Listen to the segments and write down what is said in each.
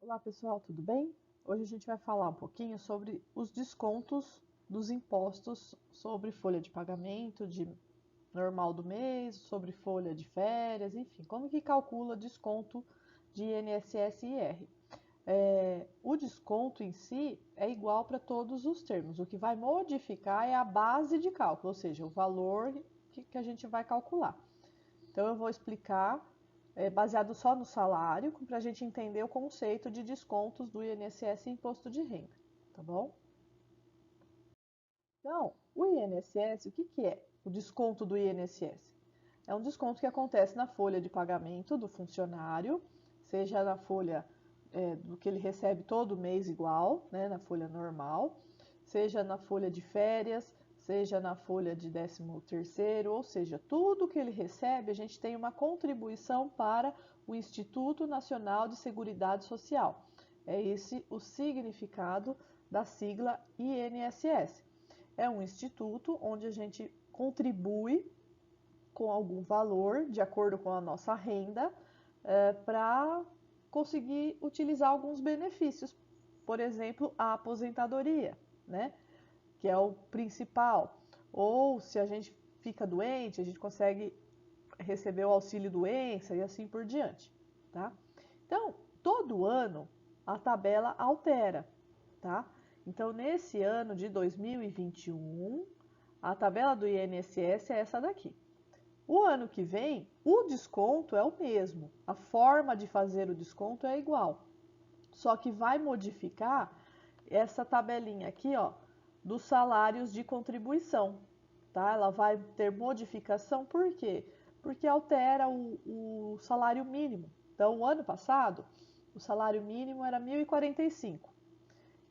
Olá pessoal, tudo bem? Hoje a gente vai falar um pouquinho sobre os descontos dos impostos sobre folha de pagamento de normal do mês, sobre folha de férias, enfim, como que calcula desconto de INSS e IR. O desconto em si é igual para todos os termos, o que vai modificar é a base de cálculo, ou seja, o valor que a gente vai calcular. Então eu vou explicar baseado só no salário, para a gente entender o conceito de descontos do INSS e imposto de renda, tá bom? Então, o INSS, o que é o desconto do INSS? É um desconto que acontece na folha de pagamento do funcionário, seja na folha do que ele recebe todo mês igual, né, na folha normal, seja na folha de férias, seja na folha de 13º, ou seja, tudo que ele recebe, a gente tem uma contribuição para o Instituto Nacional de Seguridade Social. É esse o significado da sigla INSS. É um instituto onde a gente contribui com algum valor, de acordo com a nossa renda, para conseguir utilizar alguns benefícios. Por exemplo, a aposentadoria, né? Que é o principal. Ou se a gente fica doente, a gente consegue receber o auxílio doença e assim por diante, tá? Então, todo ano a tabela altera, tá? Então, nesse ano de 2021, a tabela do INSS é essa daqui. O ano que vem, o desconto é o mesmo, a forma de fazer o desconto é igual, só que vai modificar essa tabelinha aqui, ó, dos salários de contribuição, tá? Ela vai ter modificação, por quê? Porque altera o salário mínimo. Então, o ano passado, o salário mínimo era 1.045.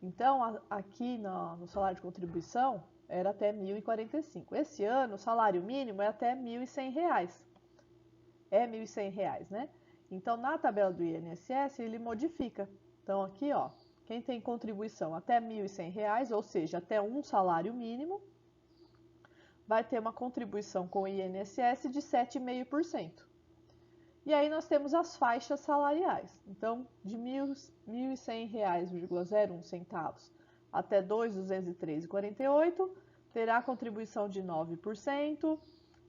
Então, aqui no salário de contribuição, era até 1.045. Esse ano, o salário mínimo é até R$ 1.100. É R$ 1.100, né? Então, na tabela do INSS, ele modifica. Então, aqui, ó, quem tem contribuição até R$ 1.100, ou seja, até um salário mínimo, vai ter uma contribuição com o INSS de 7,5%. E aí nós temos as faixas salariais. Então, de R$ 1.100,01 até R$ 2.203,48, terá contribuição de 9%.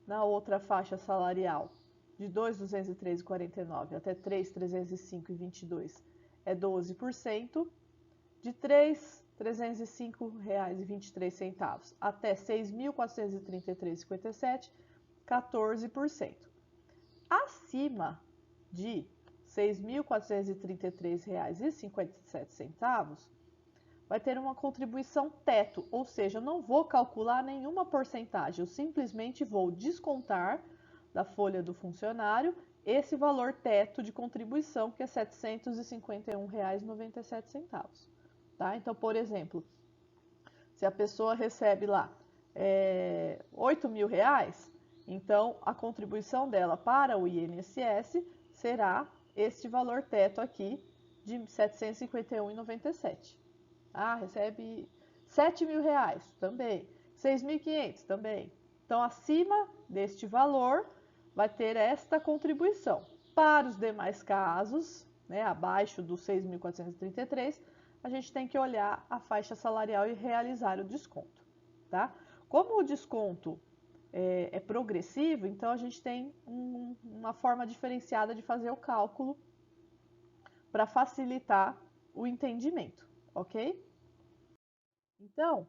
Na outra faixa salarial, de 2.203,49 até 3.305,22 é 12%. De R$ 3.305,23 até R$ 6.433,57, 14%. Acima de R$ 6.433,57, vai ter uma contribuição teto, ou seja, eu não vou calcular nenhuma porcentagem, eu simplesmente vou descontar da folha do funcionário esse valor teto de contribuição, que é R$ 751,97. Tá? Então, por exemplo, se a pessoa recebe lá R$ 8.000, então a contribuição dela para o INSS será este valor teto aqui de R$ 751,97. Ah, recebe R$ 7.000 também, 6.500 também. Então, acima deste valor, vai ter esta contribuição. Para os demais casos, né, abaixo dos 6.433, a gente tem que olhar a faixa salarial e realizar o desconto, tá? Como o desconto é progressivo, então a gente tem uma forma diferenciada de fazer o cálculo para facilitar o entendimento, ok? Então,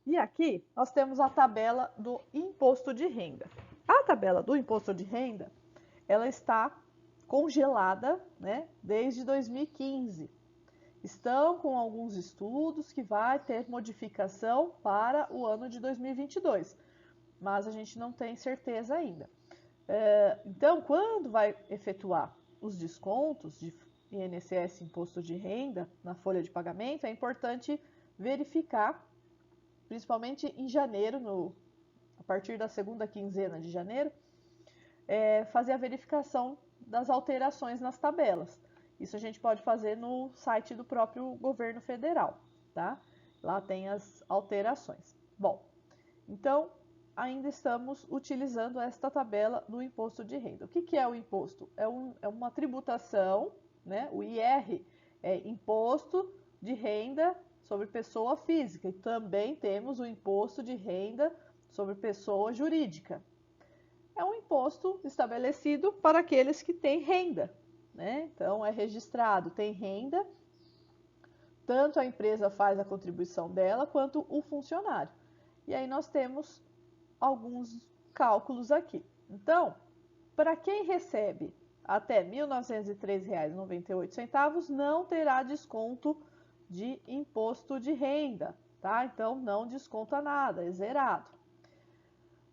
e aqui nós temos a tabela do imposto de renda. A tabela do imposto de renda, ela está congelada, né, desde 2015. Estão com alguns estudos que vai ter modificação para o ano de 2022, mas a gente não tem certeza ainda. Então, quando vai efetuar os descontos de INSS, imposto de renda, na folha de pagamento, é importante verificar, principalmente em janeiro, a partir da segunda quinzena de janeiro, fazer a verificação das alterações nas tabelas. Isso a gente pode fazer no site do próprio governo federal, tá? Lá tem as alterações. Bom, então ainda estamos utilizando esta tabela do imposto de renda. O que é o imposto? É uma tributação, né? O IR imposto de renda sobre pessoa física e também temos o imposto de renda sobre pessoa jurídica. É um imposto estabelecido para aqueles que têm renda, né? Então, é registrado, tem renda, tanto a empresa faz a contribuição dela, quanto o funcionário. E aí nós temos alguns cálculos aqui. Então, para quem recebe até R$ 1.903,98, não terá desconto de imposto de renda, tá? Então, não desconta nada, é zerado.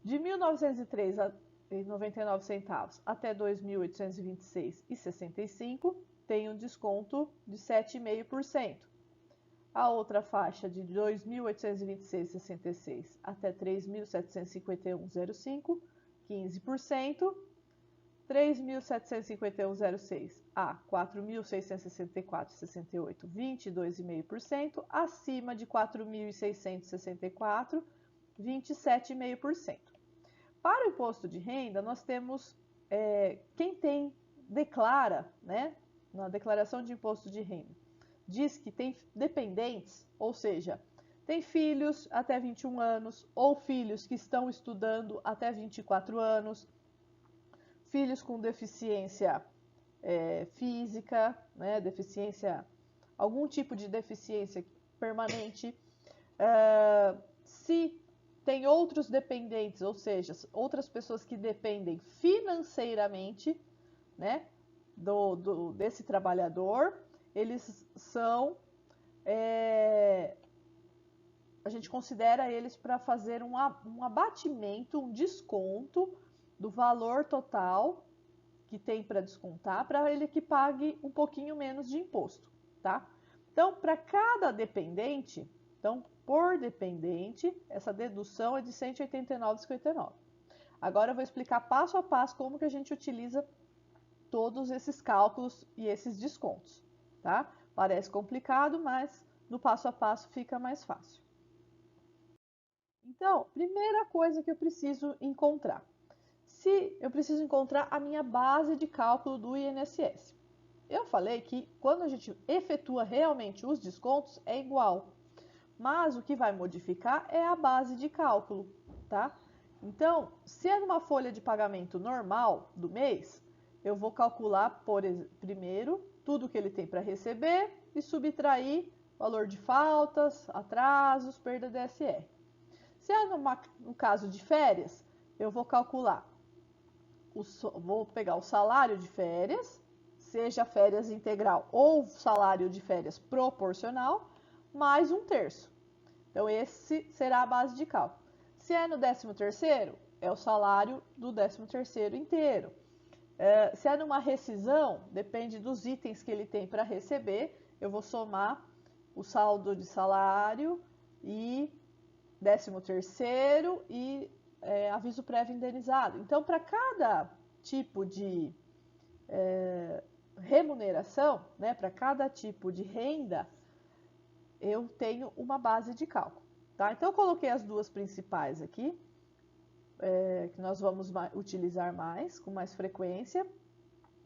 De R$ 1.903,99 até R$ 2.826,65 tem um desconto de 7,5%. A outra faixa de R$ 2.826,66 até R$ 3.751,05, 15%. R$ 3.751,06 a R$ 4.664,68, 22,5%. Acima de R$ 4.664, 27,5%. Para o imposto de renda, nós temos quem declara, né, na declaração de imposto de renda, diz que tem dependentes, ou seja, tem filhos até 21 anos, ou filhos que estão estudando até 24 anos, filhos com deficiência física, né, algum tipo de deficiência permanente, se tem outros dependentes, ou seja, outras pessoas que dependem financeiramente, né, desse trabalhador, eles são, a gente considera eles para fazer um abatimento, um desconto do valor total que tem para descontar, para ele que pague um pouquinho menos de imposto, tá? Então, para cada dependente, então, por dependente, essa dedução é de R$ 189,59. Agora eu vou explicar passo a passo como que a gente utiliza todos esses cálculos e esses descontos, tá? Parece complicado, mas no passo a passo fica mais fácil. Então, primeira coisa que eu preciso encontrar. Eu preciso encontrar a minha base de cálculo do INSS. Eu falei que quando a gente efetua realmente os descontos é igual, mas o que vai modificar é a base de cálculo, tá? Então, se é numa folha de pagamento normal do mês, eu vou calcular primeiro tudo que ele tem para receber e subtrair valor de faltas, atrasos, perda DSR. Se é no caso de férias, eu vou calcular, vou pegar o salário de férias, seja férias integral ou salário de férias proporcional, mais 1/3. Então, esse será a base de cálculo. Se é no 13º, é o salário do 13º inteiro. Se é numa rescisão, depende dos itens que ele tem para receber, eu vou somar o saldo de salário e 13º e aviso prévio indenizado. Então, para cada tipo de remuneração, né, para cada tipo de renda, eu tenho uma base de cálculo, tá? Então, eu coloquei as duas principais aqui, que nós vamos utilizar com mais frequência.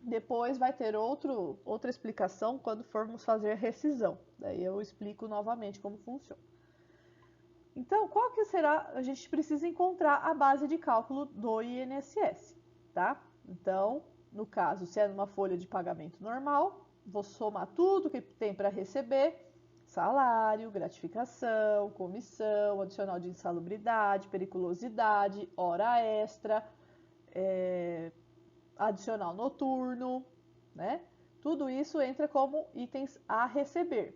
Depois vai ter outra explicação quando formos fazer rescisão. Daí eu explico novamente como funciona. Então, qual que será? A gente precisa encontrar a base de cálculo do INSS, tá? Então, no caso, se é numa folha de pagamento normal, vou somar tudo que tem para receber: salário, gratificação, comissão, adicional de insalubridade, periculosidade, hora extra, adicional noturno, né? Tudo isso entra como itens a receber.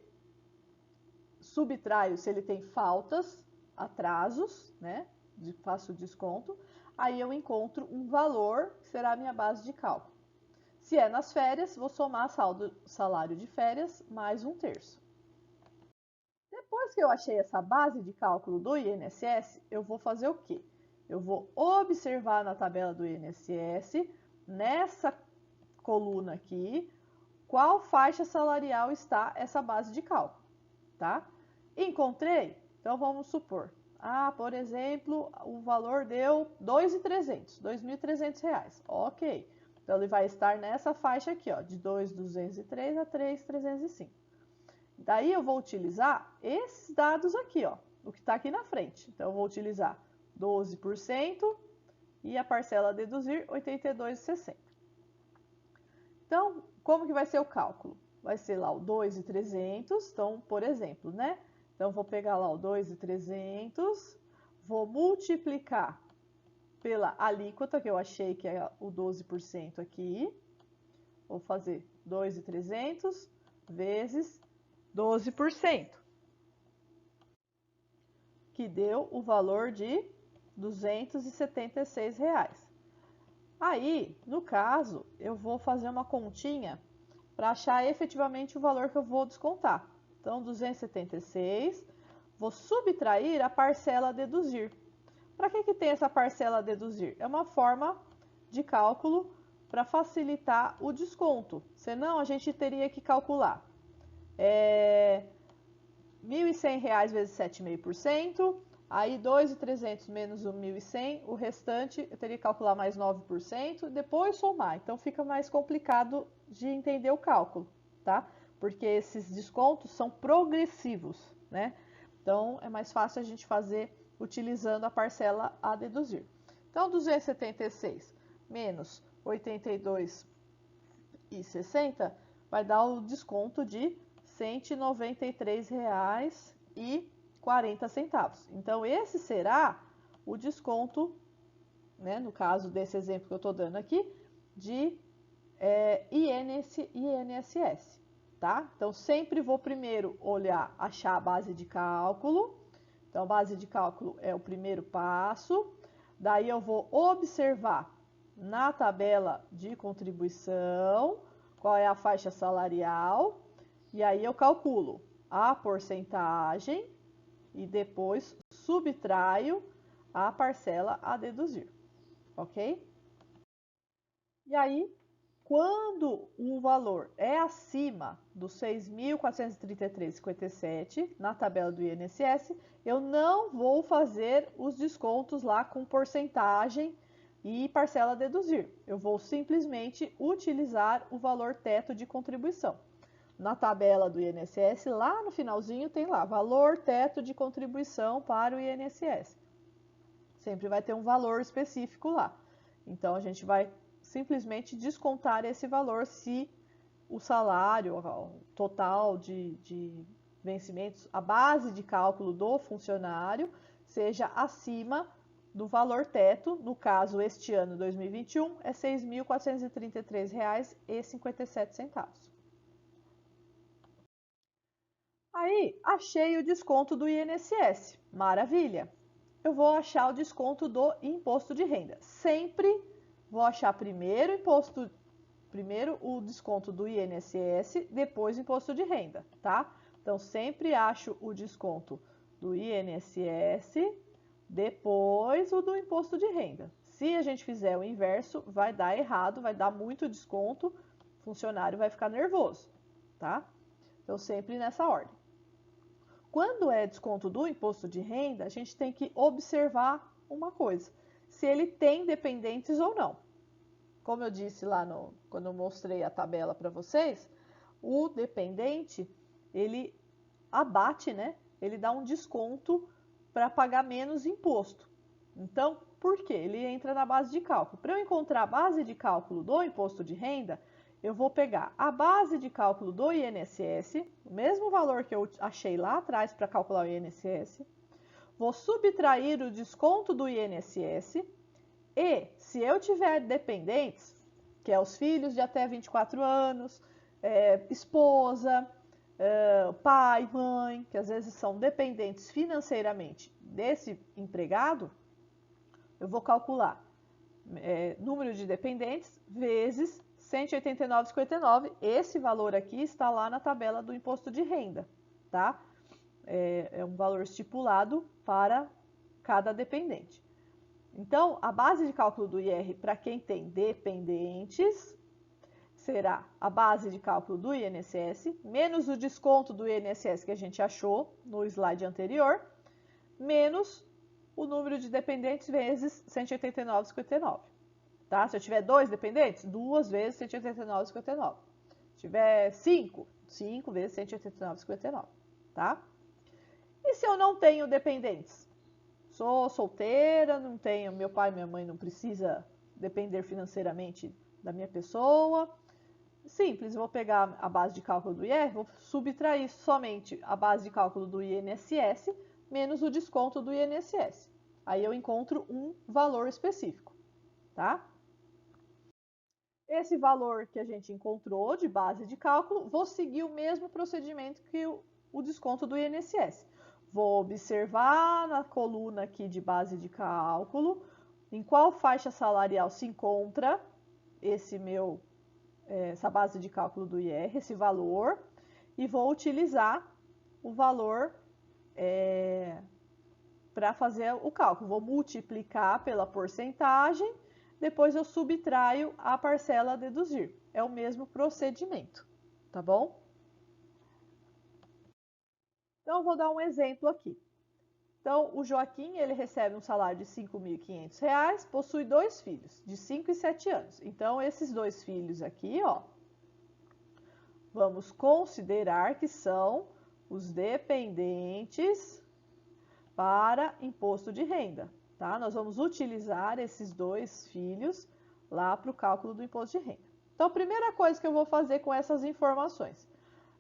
Subtraio se ele tem faltas, atrasos, né? Faço desconto. Aí eu encontro um valor que será a minha base de cálculo. Se é nas férias, vou somar salário de férias mais 1/3. Depois que eu achei essa base de cálculo do INSS, eu vou fazer o quê? Eu vou observar na tabela do INSS, nessa coluna aqui, qual faixa salarial está essa base de cálculo, tá? Encontrei? Então vamos supor, por exemplo, o valor deu R$ 2.300, R$ 2.300. Ok. Então, ele vai estar nessa faixa aqui, ó, de 2.203 a 3.305. Daí, eu vou utilizar esses dados aqui, ó, o que está aqui na frente. Então, eu vou utilizar 12% e a parcela a deduzir, R$ 82,60. Então, como que vai ser o cálculo? Vai ser lá o 2.300, então, por exemplo, né? Então, vou pegar lá o 2.300, vou multiplicar pela alíquota, que eu achei que é o 12% aqui. Vou fazer 2.300 vezes 12%, que deu o valor de R$ 276. Aí, no caso, eu vou fazer uma continha para achar efetivamente o valor que eu vou descontar. Então, 276, vou subtrair a parcela a deduzir. Para que tem essa parcela a deduzir? É uma forma de cálculo para facilitar o desconto. Senão, a gente teria que calcular R$ 1.100 vezes 7,5%, aí 2.300 menos o 1.100, o restante eu teria que calcular mais 9%, depois somar. Então, fica mais complicado de entender o cálculo, tá? Porque esses descontos são progressivos, né? Então, é mais fácil a gente fazer utilizando a parcela a deduzir. Então, 276 menos 82,60 vai dar o desconto de R$ 193,40. Então, esse será o desconto, né, no caso desse exemplo que eu estou dando aqui, de INSS, tá? Então, sempre vou primeiro achar a base de cálculo. Então, a base de cálculo é o primeiro passo. Daí, eu vou observar na tabela de contribuição qual é a faixa salarial. E aí, eu calculo a porcentagem e depois subtraio a parcela a deduzir, ok? E aí, quando o valor é acima dos 6.433,57 na tabela do INSS, eu não vou fazer os descontos lá com porcentagem e parcela a deduzir. Eu vou simplesmente utilizar o valor teto de contribuição. Na tabela do INSS, lá no finalzinho tem lá, valor teto de contribuição para o INSS. Sempre vai ter um valor específico lá. Então, a gente vai simplesmente descontar esse valor se o salário o total de vencimentos, a base de cálculo do funcionário, seja acima do valor teto. No caso, este ano, 2021, é R$ 6.433,57. Aí, achei o desconto do INSS. Maravilha! Eu vou achar o desconto do imposto de renda. Sempre vou achar primeiro o desconto do INSS, depois o imposto de renda, tá? Então, sempre acho o desconto do INSS, depois o do imposto de renda. Se a gente fizer o inverso, vai dar errado, vai dar muito desconto, o funcionário vai ficar nervoso, tá? Então, sempre nessa ordem. Quando é desconto do imposto de renda, a gente tem que observar uma coisa, se ele tem dependentes ou não. Como eu disse lá quando eu mostrei a tabela para vocês, o dependente, ele abate, né? Ele dá um desconto para pagar menos imposto. Então, por quê? Ele entra na base de cálculo. Para eu encontrar a base de cálculo do imposto de renda, eu vou pegar a base de cálculo do INSS, o mesmo valor que eu achei lá atrás para calcular o INSS, vou subtrair o desconto do INSS e, se eu tiver dependentes, que é os filhos de até 24 anos, esposa, pai, mãe, que às vezes são dependentes financeiramente desse empregado, eu vou calcular número de dependentes vezes 189,59. Esse valor aqui está lá na tabela do imposto de renda, tá? É um valor estipulado para cada dependente. Então, a base de cálculo do IR para quem tem dependentes será a base de cálculo do INSS, menos o desconto do INSS que a gente achou no slide anterior, menos o número de dependentes vezes 189,59. tá? Se eu tiver 2 dependentes, 2 vezes 189,59. Se tiver 5, 5 vezes 189,59, tá? E se eu não tenho dependentes? Sou solteira, não tenho, meu pai e minha mãe não precisa depender financeiramente da minha pessoa. Simples, vou pegar a base de cálculo do IR, vou subtrair somente a base de cálculo do INSS menos o desconto do INSS. Aí eu encontro um valor específico, tá? Esse valor que a gente encontrou de base de cálculo, vou seguir o mesmo procedimento que o desconto do INSS. Vou observar na coluna aqui de base de cálculo em qual faixa salarial se encontra essa base de cálculo do IR, esse valor, e vou utilizar o valor para fazer o cálculo. Vou multiplicar pela porcentagem, depois eu subtraio a parcela a deduzir. É o mesmo procedimento, tá bom? Então, eu vou dar um exemplo aqui. Então, o Joaquim, ele recebe um salário de R$ 5.500, possui 2 filhos, de 5 e 7 anos. Então, esses 2 filhos aqui, ó, vamos considerar que são os dependentes para imposto de renda, tá? Nós vamos utilizar esses 2 filhos lá para o cálculo do imposto de renda. Então, a primeira coisa que eu vou fazer com essas informações,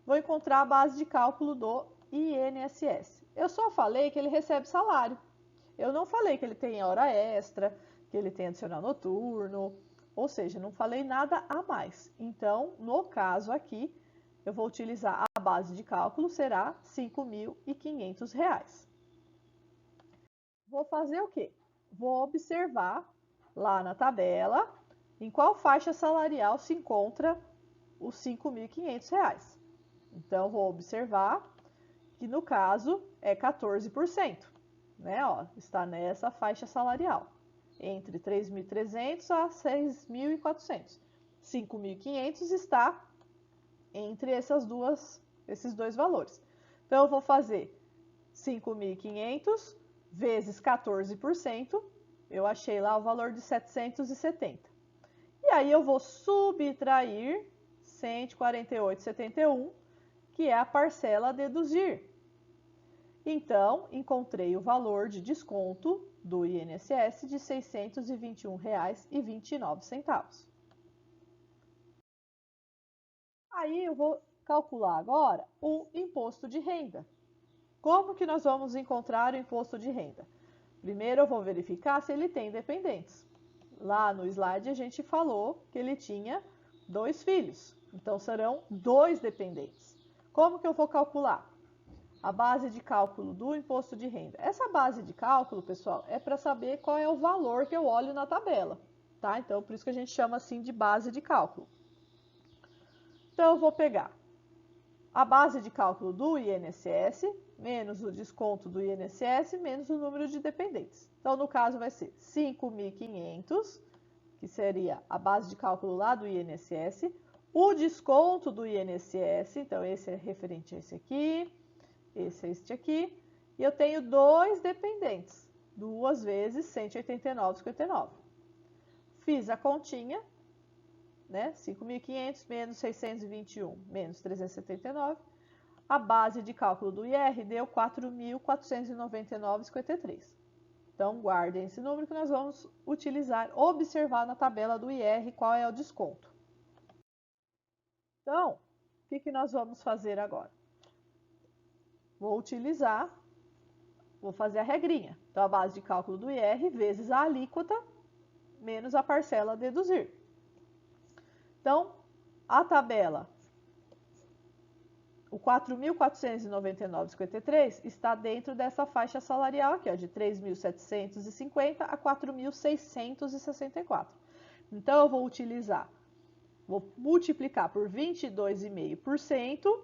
vou encontrar a base de cálculo do INSS. Eu só falei que ele recebe salário. Eu não falei que ele tem hora extra, que ele tem adicional noturno, ou seja, não falei nada a mais. Então, no caso aqui, eu vou utilizar a base de cálculo, será R$ 5.500. Vou fazer o quê? Vou observar lá na tabela em qual faixa salarial se encontra os R$ 5.500. Então, vou observar que no caso é 14%, né? Ó, está nessa faixa salarial, entre 3.300 a 6.400. 5.500 está entre esses 2 valores. Então, eu vou fazer 5.500 vezes 14%, eu achei lá o valor de 770. E aí eu vou subtrair 148,71, que é a parcela a deduzir. Então, encontrei o valor de desconto do INSS de R$ 621,29. Aí eu vou calcular agora o imposto de renda. Como que nós vamos encontrar o imposto de renda? Primeiro eu vou verificar se ele tem dependentes. Lá no slide a gente falou que ele tinha 2 filhos, então serão 2 dependentes. Como que eu vou calcular? A base de cálculo do imposto de renda. Essa base de cálculo, pessoal, é para saber qual é o valor que eu olho na tabela, tá? Então, por isso que a gente chama assim de base de cálculo. Então, eu vou pegar a base de cálculo do INSS, menos o desconto do INSS, menos o número de dependentes. Então, no caso, vai ser 5.500, que seria a base de cálculo lá do INSS, o desconto do INSS, então esse é referente a esse aqui, esse é este aqui, e eu tenho 2 dependentes, 2 vezes 189,59. Fiz a continha, né? 5.500 menos 621 menos 379. A base de cálculo do IR deu 4.499,53. Então, guardem esse número que nós vamos utilizar, observar na tabela do IR qual é o desconto. Então, o que nós vamos fazer agora? Vou fazer a regrinha. Então, a base de cálculo do IR vezes a alíquota menos a parcela a deduzir. Então, a tabela, o 4.499,53 está dentro dessa faixa salarial aqui, ó, de 3.750 a 4.664. Então, eu vou multiplicar por 22,5%,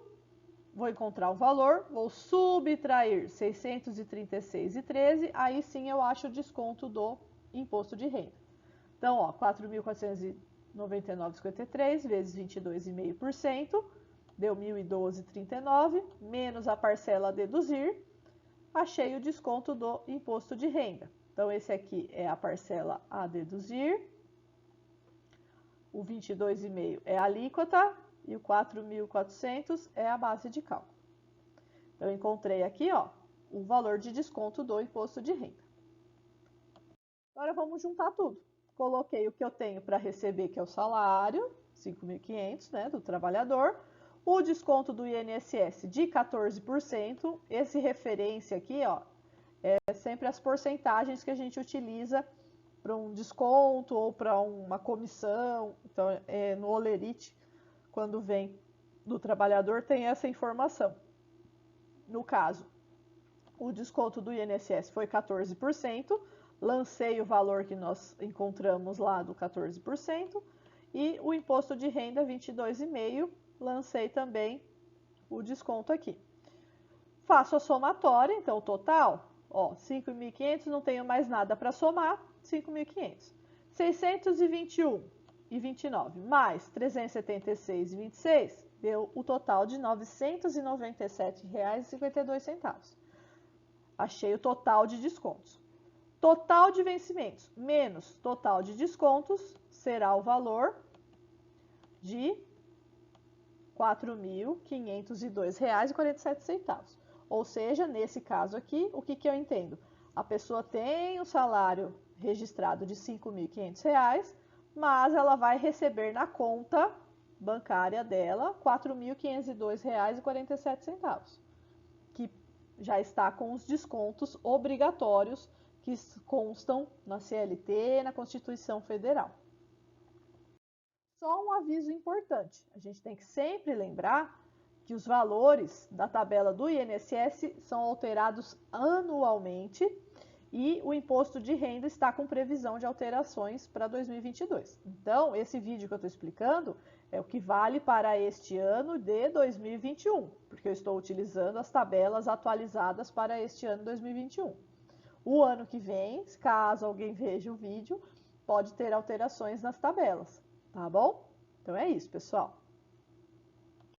vou encontrar o valor, vou subtrair 636,13, aí sim eu acho o desconto do imposto de renda. Então, ó, 4.499,53 vezes 22,5%, deu 1.012,39, menos a parcela a deduzir, achei o desconto do imposto de renda. Então, esse aqui é a parcela a deduzir, o 22,5 é a alíquota e o 4.400 é a base de cálculo. Então, eu encontrei aqui, ó, o valor de desconto do imposto de renda. Agora, vamos juntar tudo. Coloquei o que eu tenho para receber, que é o salário, 5.500, né, do trabalhador, o desconto do INSS de 14%, esse referência aqui, ó, é sempre as porcentagens que a gente utiliza para um desconto ou para uma comissão. Então, no Olerite, quando vem do trabalhador, tem essa informação. No caso, o desconto do INSS foi 14%, lancei o valor que nós encontramos lá do 14%, e o imposto de renda 22,5%, lancei também o desconto aqui. Faço a somatória, então o total, ó, 5.500, não tenho mais nada para somar, 5.500. 621,29 mais 376,26 deu o total de R$ 997,52. Achei o total de descontos. Total de vencimentos menos total de descontos será o valor de R$ 4.502,47. Ou seja, nesse caso aqui, o que eu entendo? A pessoa tem o salário registrado de R$ 5.500, mas ela vai receber na conta bancária dela R$ 4.502,47, que já está com os descontos obrigatórios que constam na CLT, na Constituição Federal. Só um aviso importante, a gente tem que sempre lembrar que os valores da tabela do INSS são alterados anualmente e o imposto de renda está com previsão de alterações para 2022. Então, esse vídeo que eu estou explicando é o que vale para este ano de 2021, porque eu estou utilizando as tabelas atualizadas para este ano 2021. O ano que vem, caso alguém veja o vídeo, pode ter alterações nas tabelas, tá bom? Então é isso, pessoal.